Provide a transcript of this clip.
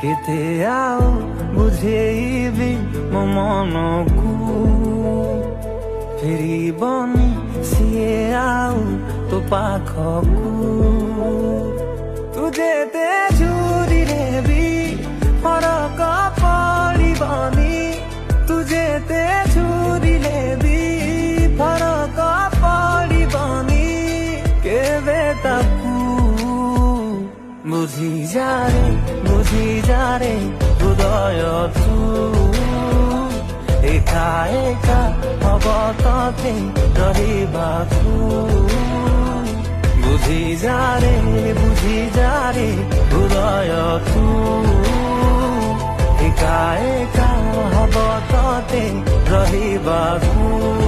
କେତେ ଆଉ ବୁଝେଇବି ମୋ ମନକୁ, ଫେରିବନି ସିଏ ଆଉ ତୋ ପାଖକୁ। ତୁ ଯେତେ ଝୁରିଲେ ବି ଫରକ ପଡ଼ିବନି, ତୁ ଯେତେ ଝୁରିଲେ ବି ଫରକ ପଡ଼ିବନି କେବେ ତାକୁ। ବୁଝିଯାରେ ହୃଦୟ ତୁ, ଏକା ଏକା ହବ ତତେ ରହିବାକୁ। ବୁଝିଯାରେ ହୃଦୟ ତୁ, ଏକା ଏକା ହବ ତତେ ରହିବାକୁ।